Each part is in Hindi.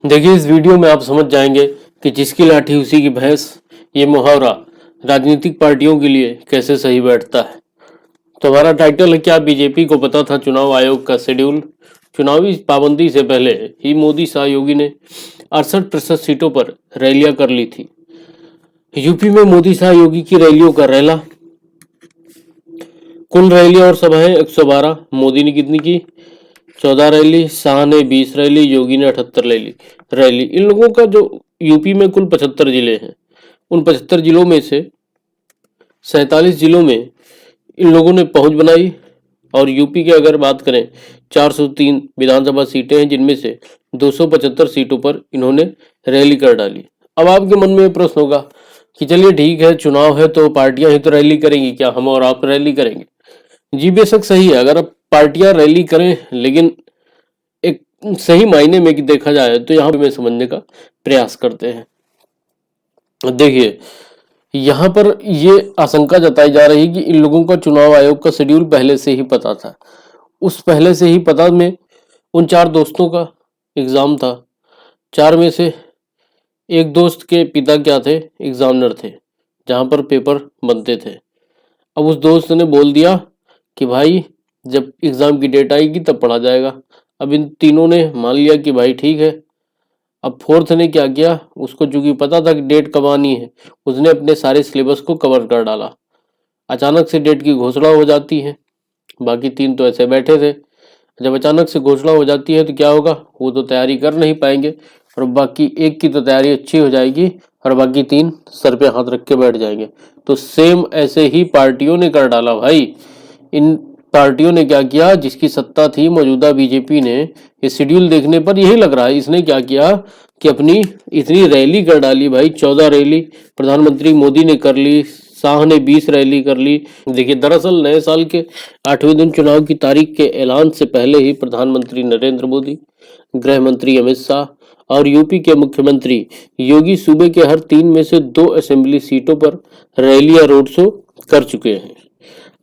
देखिए, इस वीडियो में आप समझ जाएंगे कि जिसकी लाठी उसी की भैंस, ये मुहावरा राजनीतिक पार्टियों के लिए कैसे सही बैठता है। तो हमारा टाइटल है, क्या बीजेपी को पता था चुनाव आयोग का शेड्यूल। चुनावी पाबंदी से पहले ही मोदी शाह योगी ने 68% सीटों पर रैलियां कर ली थी। यूपी में मोदी शाह योगी की रैलियों का रैला, कुल रैलियां और सभाएं 112। मोदी ने कितनी की? 14 रैली, शाह ने 20 रैली, योगी ने 78 रैली। इन लोगों का जो यूपी में कुल 75 जिले हैं, उन 75 जिलों में से 47 जिलों में इन लोगों ने पहुंच बनाई। और यूपी की अगर बात करें, 403 विधानसभा सीटें हैं, जिनमें से 275 सीटों पर इन्होंने रैली कर डाली। अब आपके मन में प्रश्न होगा कि चलिए ठीक है, चुनाव है तो पार्टियां ही तो रैली करेंगी, क्या हम और आप रैली करेंगे? जी बेशक सही है, अगर अब पार्टियां रैली करें, लेकिन एक सही मायने में देखा जाए तो यहाँ पे मैं समझने का प्रयास करते हैं। देखिए, यहाँ पर ये आशंका जताई जा रही है कि इन लोगों का चुनाव आयोग का शेड्यूल पहले से ही पता था। उस पहले से ही पता में उन 4 दोस्तों का एग्जाम था। 4 में से एक दोस्त के पिता क्या थे? एग्जामिनर थे, जहाँ पर पेपर बनते थे। अब उस दोस्त ने बोल दिया कि भाई जब एग्जाम की डेट आएगी तब पढ़ा जाएगा। अब इन तीनों ने मान लिया कि भाई ठीक है। अब फोर्थ ने क्या किया? उसको चूंकि पता था कि डेट कब आनी है, उसने अपने सारे सिलेबस को कवर कर डाला। अचानक से डेट की घोषणा हो जाती है, बाकी 3 तो ऐसे बैठे थे। जब अचानक से घोषणा हो जाती है तो क्या होगा? वो तो तैयारी कर नहीं पाएंगे, और बाकी एक की तो तैयारी अच्छी हो जाएगी और बाकी 3 सर पे हाथ रख के बैठ जाएंगे। तो सेम ऐसे ही पार्टियों ने कर डाला भाई। इन पार्टियों ने क्या किया? जिसकी सत्ता थी मौजूदा बीजेपी ने, ये शेड्यूल देखने पर यही लग रहा है, इसने क्या किया कि अपनी इतनी रैली कर डाली भाई। 14 रैली प्रधानमंत्री मोदी ने कर ली, शाह ने 20 रैली कर ली। देखिए, दरअसल नए साल के 8वें दिन चुनाव की तारीख के ऐलान से पहले ही प्रधानमंत्री नरेंद्र मोदी, गृह मंत्री अमित शाह और यूपी के मुख्यमंत्री योगी सूबे के हर 3 में से 2 असेंबली सीटों पर रैली या रोड शो कर चुके हैं।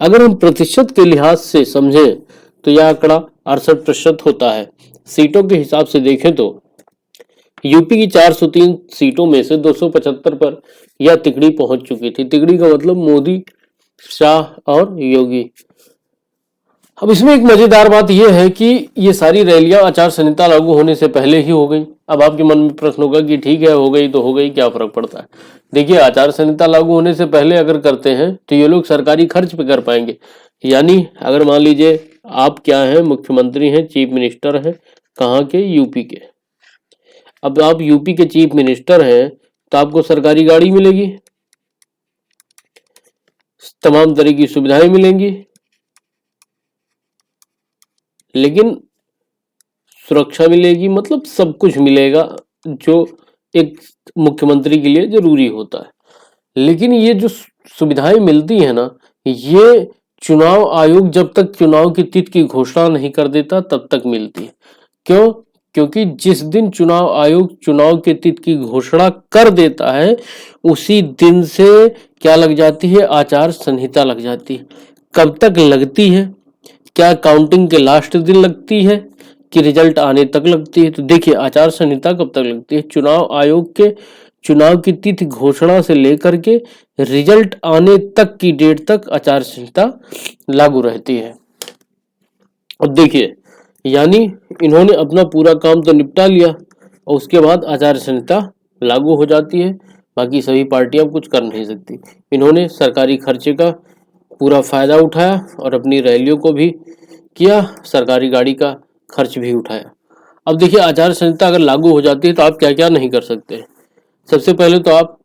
अगर हम प्रतिशत के लिहाज से समझें तो यह आंकड़ा 68% होता है। सीटों के हिसाब से देखें तो यूपी की 403 सीटों में से 275 पर यह तिगड़ी पहुंच चुकी थी। तिगड़ी का मतलब मोदी, शाह और योगी। अब इसमें एक मजेदार बात यह है कि ये सारी रैलियां आचार संहिता लागू होने से पहले ही हो गई। अब आपके मन में प्रश्न होगा कि ठीक है, हो गई तो हो गई, क्या फर्क पड़ता है? देखिए, आचार संहिता लागू होने से पहले अगर करते हैं तो ये लोग सरकारी खर्च पे कर पाएंगे। यानी अगर मान लीजिए आप क्या हैं, मुख्यमंत्री हैं, चीफ मिनिस्टर हैं, कहाँ के? यूपी के। अब आप यूपी के चीफ मिनिस्टर हैं तो आपको सरकारी गाड़ी मिलेगी, तमाम तरह की सुविधाएं मिलेंगी, लेकिन सुरक्षा मिलेगी, मतलब सब कुछ मिलेगा जो एक मुख्यमंत्री के लिए जरूरी होता है। लेकिन ये जो सुविधाएं मिलती है ना, ये चुनाव आयोग जब तक चुनाव की तिथि की घोषणा नहीं कर देता तब तक मिलती है। क्यों? क्योंकि जिस दिन चुनाव आयोग चुनाव की तिथि की घोषणा कर देता है, उसी दिन से क्या लग जाती है? आचार संहिता लग जाती है। कब तक लगती है? क्या काउंटिंग के लास्ट दिन लगती है कि रिजल्ट आने तक लगती है? तो देखिए, आचार संहिता कब तक लगती है? चुनाव आयोग के चुनाव की तिथि घोषणा से लेकर के रिजल्ट आने तक की डेट तक आचार संहिता लागू रहती है। अब देखिए, यानी इन्होंने अपना पूरा काम तो निपटा लिया और उसके बाद आचार संहिता लागू हो जाती है। बाकी सभी पार्टियां कुछ कर नहीं सकती। इन्होंने सरकारी खर्चे का पूरा फायदा उठाया और अपनी रैलियों को भी किया, सरकारी गाड़ी का खर्च भी उठाया। अब देखिए, आचार संहिता अगर लागू हो जाती है तो आप क्या क्या नहीं कर सकते। सबसे पहले तो आप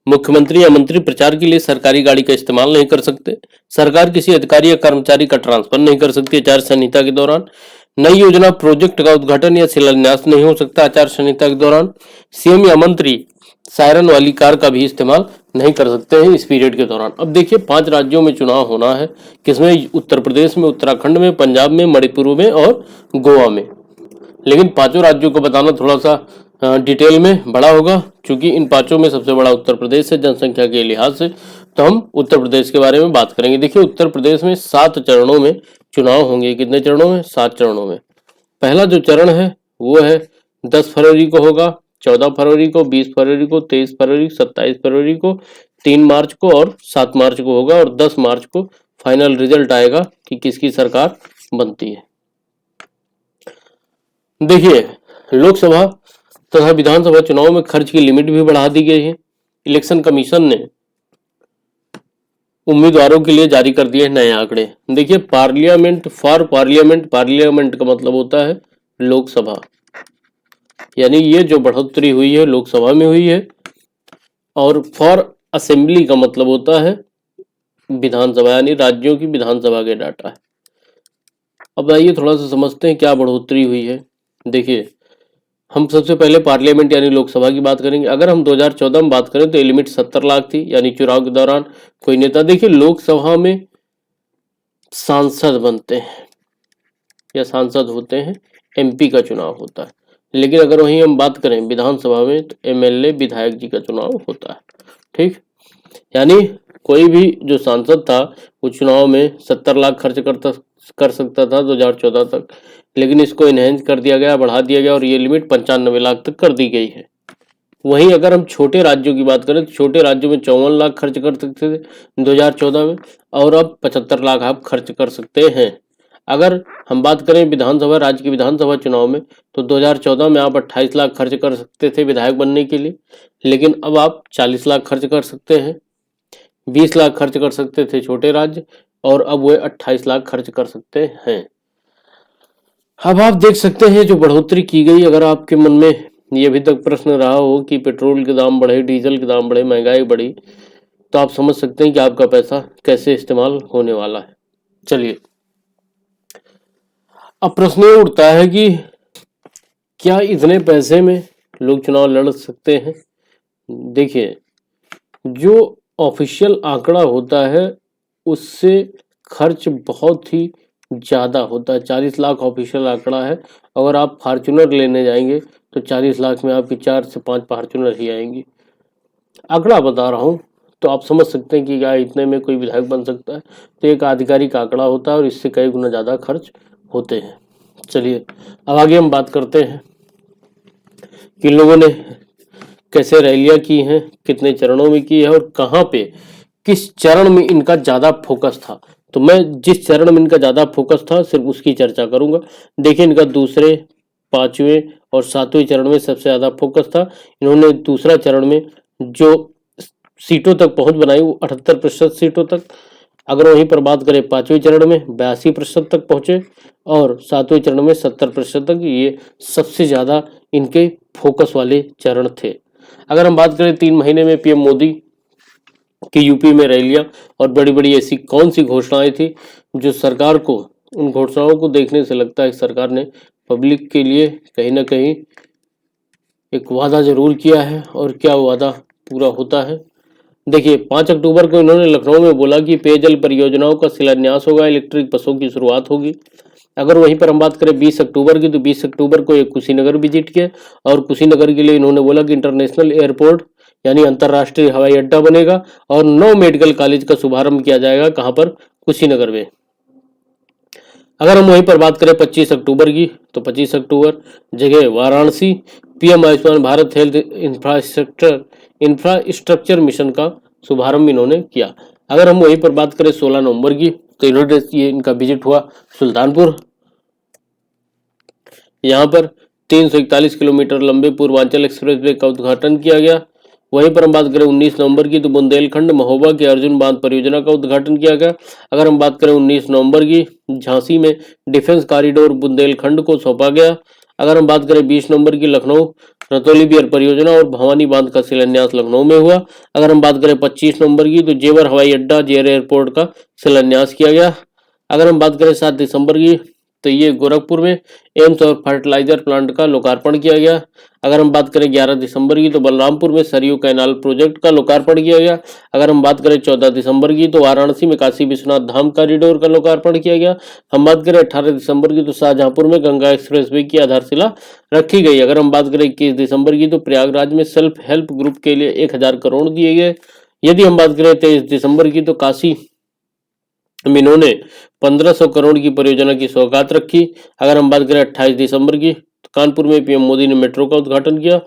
मुख्यमंत्री या मंत्री प्रचार के लिए सरकारी गाड़ी का इस्तेमाल नहीं कर सकते। सरकार किसी अधिकारी या कर्मचारी का ट्रांसफर नहीं कर सकती आचार संहिता के दौरान। नई योजना प्रोजेक्ट का उद्घाटन या शिलान्यास नहीं हो सकता आचार संहिता के दौरान। सीएम या मंत्री सायरन वाली कार का भी इस्तेमाल नहीं कर सकते हैं इस पीरियड के दौरान। अब देखिए, 5 राज्यों में चुनाव होना है। किसमें? उत्तर प्रदेश में, उत्तराखंड में, पंजाब में, मणिपुर में और गोवा में। लेकिन 5 राज्यों को बताना थोड़ा सा डिटेल में बड़ा होगा, क्योंकि इन 5 में सबसे बड़ा उत्तर प्रदेश है जनसंख्या के लिहाज से। तो हम उत्तर प्रदेश के बारे में बात करेंगे। देखिए, उत्तर प्रदेश में 7 चरणों में चुनाव होंगे। कितने चरणों में? 7 चरणों में। पहला जो चरण है वो है 10 फरवरी को होगा, 14 फरवरी को, 20 फरवरी को, 23 फरवरी, 27 फरवरी को, 3 मार्च को और 7 मार्च को होगा और 10 मार्च को फाइनल रिजल्ट आएगा कि किसकी सरकार बनती है। देखिए, लोकसभा तथा विधानसभा चुनाव में खर्च की लिमिट भी बढ़ा दी गई है। इलेक्शन कमीशन ने उम्मीदवारों के लिए जारी कर दिए नए आंकड़े। देखिए, पार्लियामेंट फॉर पार्लियामेंट, पार्लियामेंट का मतलब होता है लोकसभा, यानी ये जो बढ़ोतरी हुई है लोकसभा में हुई है, और फॉर असेंबली का मतलब होता है विधानसभा, यानी राज्यों की विधानसभा के डाटा है। अब आइए थोड़ा सा समझते हैं क्या बढ़ोतरी हुई है। देखिए, हम सबसे पहले पार्लियामेंट यानी लोकसभा की बात करेंगे। अगर हम 2014 में बात करें तो ये लिमिट 70 लाख थी, यानी चुनाव के दौरान कोई नेता, देखिए लोकसभा में सांसद बनते हैं या सांसद होते हैं, एमपी का चुनाव होता है, लेकिन अगर वहीं हम बात करें विधानसभा में तो एमएलए विधायक जी का चुनाव होता है। ठीक, यानी कोई भी जो सांसद था वो चुनाव में 70 लाख खर्च कर सकता था 2014 तक, लेकिन इसको इनहेंस कर दिया गया, बढ़ा दिया गया और ये लिमिट 95 लाख तक कर दी गई है। वहीं अगर हम छोटे राज्यों की बात करें तो छोटे राज्यों में 54 लाख खर्च कर सकते थे 2014 में, और अब 75 लाख आप खर्च कर सकते हैं। अगर हम बात करें विधानसभा, राज्य की विधानसभा चुनाव में, तो 2014 में आप 28 लाख खर्च कर सकते थे विधायक बनने के लिए, लेकिन अब आप 40 लाख खर्च कर सकते हैं। 20 लाख खर्च कर सकते थे छोटे राज्य, और अब वे 28 लाख खर्च कर सकते हैं। अब आप देख सकते हैं जो बढ़ोतरी की गई। अगर आपके मन में ये अभी तक प्रश्न रहा हो कि पेट्रोल के दाम बढ़े, डीजल के दाम बढ़े, महंगाई बढ़ी, तो आप समझ सकते हैं कि आपका पैसा कैसे इस्तेमाल होने वाला है। चलिए, अब प्रश्न ये उठता है कि क्या इतने पैसे में लोग चुनाव लड़ सकते हैं। देखिए, जो ऑफिशियल आंकड़ा होता है उससे खर्च बहुत ही ज़्यादा होता है। 40 लाख ऑफिशियल आंकड़ा है, अगर आप फार्चूनर लेने जाएंगे तो 40 लाख में आपकी 4 से 5 फार्चूनर ही आएंगी। आंकड़ा बता रहा हूँ, तो आप समझ सकते हैं कि क्या इतने में कोई विधायक बन सकता है। तो एक आधिकारिक आंकड़ा होता है और इससे कई गुना ज़्यादा खर्च होते हैं। चलिए, अब आगे हम बात करते हैं कि लोगों ने कैसे रैलियां की हैं, कितने चरणों में की है और कहाँ पे किस चरण में इनका ज़्यादा फोकस था। तो मैं जिस चरण में इनका ज़्यादा फोकस था सिर्फ उसकी चर्चा करूंगा। देखिए, इनका दूसरे, 5वें और 7वें चरण में सबसे ज़्यादा फोकस था। इन्होंने दूसरा चरण में जो सीटों तक पहुंच बनाई वो 78% सीटों तक। अगर वहीं पर बात करें 5वें चरण में 82% तक पहुंचे और 7वें चरण में 70% तक। ये सबसे ज़्यादा इनके फोकस वाले चरण थे। अगर हम बात करें 3 महीने में पीएम मोदी की यूपी में रैलियां और बड़ी बड़ी ऐसी कौन सी घोषणाएं थी जो सरकार को, उन घोषणाओं को देखने से लगता है कि सरकार ने पब्लिक के लिए कहीं ना कहीं एक वादा जरूर किया है, और क्या वादा पूरा होता है। देखिए, 5 अक्टूबर को इन्होंने लखनऊ में बोला कि पेयजल परियोजनाओं का शिलान्यास होगा, इलेक्ट्रिक बसों की शुरुआत होगी। अगर वहीं पर हम बात करें 20 अक्टूबर की, तो 20 अक्टूबर को एक कुशीनगर विजिट किया और कुशीनगर के लिए इन्होंने बोला कि इंटरनेशनल एयरपोर्ट यानी अंतर्राष्ट्रीय हवाई अड्डा बनेगा और 9 मेडिकल कॉलेज का शुभारंभ किया जाएगा। कहाँ पर? कुशीनगर में। अगर हम वहीं पर बात करें 25 अक्टूबर की, तो 25 अक्टूबर जगह Varanasi, PM Ayushman Bharat health infrastructure mission का शुभारंभ इन्होंने किया। अगर हम वहीं पर बात करें 16 नवंबर की, तो इन्होंने ये इनका विजिट हुआ सुल्तानपुर। यहाँ पर 341 किलोमीटर लंबे पूर्वांचल एक्सप्रेसवे का उद्घाटन किया गया। वहीं पर हम बात करें 19 नवंबर की, तो बुंदेलखंड महोबा के अर्जुन बांध परियोजना का उद्घाटन किया गया। अगर हम बात करें 19 नवंबर की, झांसी में डिफेंस कॉरिडोर बुंदेलखंड को सौंपा गया। अगर हम बात करें 20 नवंबर की, लखनऊ रतौली बियर परियोजना और भवानी बांध का शिलान्यास लखनऊ में हुआ। अगर हम बात करें 25 नवंबर की, तो जेवर हवाई अड्डा जेवर एयरपोर्ट का शिलान्यास किया गया। अगर हम बात करें 7 दिसंबर की, तो ये गोरखपुर में एम्स और फर्टिलाइजर प्लांट का लोकार्पण किया गया। अगर हम बात करें 11 दिसंबर की, तो बलरामपुर में सरयू कैनाल प्रोजेक्ट का लोकार्पण किया गया। अगर हम बात करें 14 दिसंबर की, तो वाराणसी में काशी विश्वनाथ धाम कॉरिडोर का लोकार्पण किया गया। हम बात करें 18 दिसंबर की, तो शाहजहांपुर में गंगा एक्सप्रेसवे की आधारशिला रखी गई। अगर हम बात करें 21 दिसंबर की, तो प्रयागराज में सेल्फ हेल्प ग्रुप के लिए 1000 करोड़ दिए गए। यदि हम बात करें 23 दिसंबर की, तो काशी में इन्होंने 1500 करोड़ की परियोजना की सौगात रखी। अगर हम बात करें 28 दिसंबर की, तो कानपुर में पीएम मोदी ने मेट्रो का उद्घाटन किया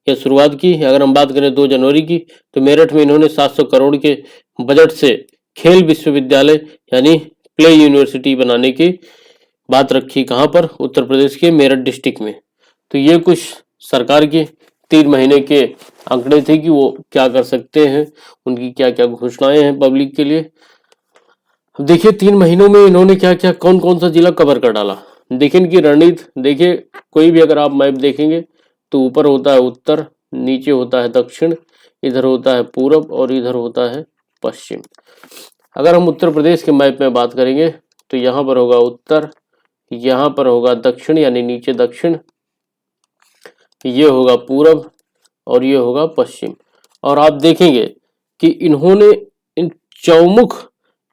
या शुरुआत की। अगर हम बात करें 2 जनवरी की, तो मेरठ में इन्होंने 700 करोड़ के बजट से खेल विश्वविद्यालय यानी प्ले यूनिवर्सिटी बनाने की बात रखी। कहाँ पर? उत्तर प्रदेश के मेरठ डिस्ट्रिक्ट में। तो ये कुछ सरकार के 3 महीने के आंकड़े थे कि वो क्या कर सकते हैं, उनकी क्या क्या घोषणाएं हैं पब्लिक के लिए। अब देखिए 3 महीनों में इन्होंने क्या क्या कौन कौन सा जिला कवर कर डाला। देखिए इनकी रणनीति, देखिए कोई भी अगर आप मैप देखेंगे तो ऊपर होता है उत्तर, नीचे होता है दक्षिण, इधर होता है पूरब और इधर होता है पश्चिम। अगर हम उत्तर प्रदेश के मैप में बात करेंगे तो यहाँ पर होगा उत्तर, यहाँ पर होगा दक्षिण यानी नीचे दक्षिण, ये होगा पूरब और ये होगा पश्चिम। और आप देखेंगे कि इन्होंने इन चौमुख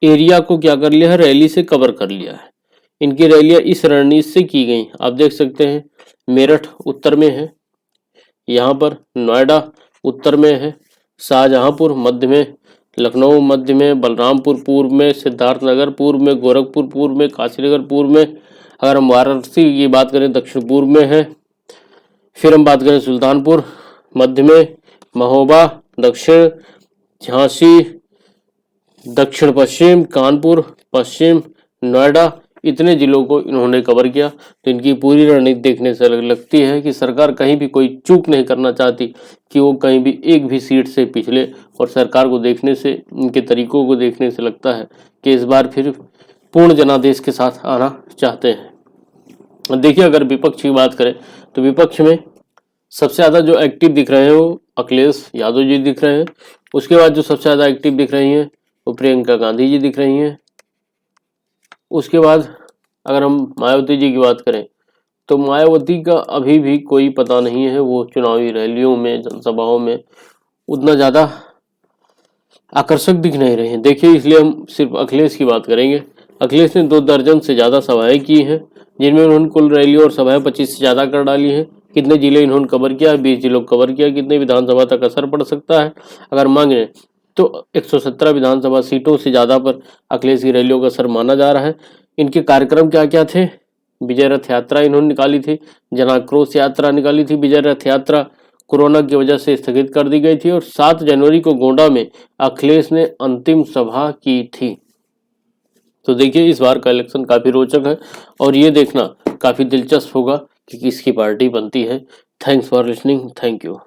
एरिया को क्या कर लिया है, रैली से कवर कर लिया है। इनकी रैलियां इस रणनीति से की गई। आप देख सकते हैं मेरठ उत्तर में है, यहाँ पर नोएडा उत्तर में है, शाहजहांपुर मध्य में, लखनऊ मध्य में, बलरामपुर पूर्व में, सिद्धार्थनगर पूर्व में, गोरखपुर पूर्व में, काशीनगर पूर्व में। अगर हम वाराणसी की बात करें दक्षिण पूर्व में है। फिर हम बात करें सुल्तानपुर मध्य में, महोबा दक्षिण, झांसी दक्षिण पश्चिम, कानपुर पश्चिम, नोएडा, इतने जिलों को इन्होंने कवर किया। तो इनकी पूरी रणनीति देखने से लगती है कि सरकार कहीं भी कोई चूक नहीं करना चाहती कि वो कहीं भी एक भी सीट से पिछले। और सरकार को देखने से, इनके तरीकों को देखने से लगता है कि इस बार फिर पूर्ण जनादेश के साथ आना चाहते हैं। देखिए अगर विपक्ष की बात करें तो विपक्ष में सबसे ज़्यादा जो एक्टिव दिख रहे हैं वो अखिलेश यादव जी दिख रहे हैं। उसके बाद जो सबसे ज़्यादा एक्टिव दिख रही हैं वो प्रियंका गांधी जी दिख रही हैं। उसके बाद अगर हम मायावती जी की बात करें तो मायावती का अभी भी कोई पता नहीं है, वो चुनावी रैलियों में, जनसभाओं में उतना ज़्यादा आकर्षक दिख नहीं रहे हैं। देखिए इसलिए हम सिर्फ अखिलेश की बात करेंगे। अखिलेश ने 2 दर्जन से ज़्यादा सभाएं की हैं, जिनमें उन्होंने कुल रैलियों और सभाएं 25 से ज़्यादा कर डाली हैं। कितने जिले इन्होंने कवर किया है? 20 जिलों को कवर किया। कितने विधानसभा तक असर पड़ सकता है अगर मांगे तो 117 विधानसभा सीटों से ज़्यादा पर अखिलेश की रैलियों का असर माना जा रहा है। इनके कार्यक्रम क्या क्या थे? विजय रथ यात्रा इन्होंने निकाली थी, जनाक्रोश यात्रा निकाली थी। विजय रथ यात्रा कोरोना की वजह से स्थगित कर दी गई थी और 7 जनवरी को गोंडा में अखिलेश ने अंतिम सभा की थी। तो देखिए इस बार का इलेक्शन काफी रोचक है और ये देखना काफी दिलचस्प होगा कि किसकी पार्टी बनती है। Thanks for listening. Thank you.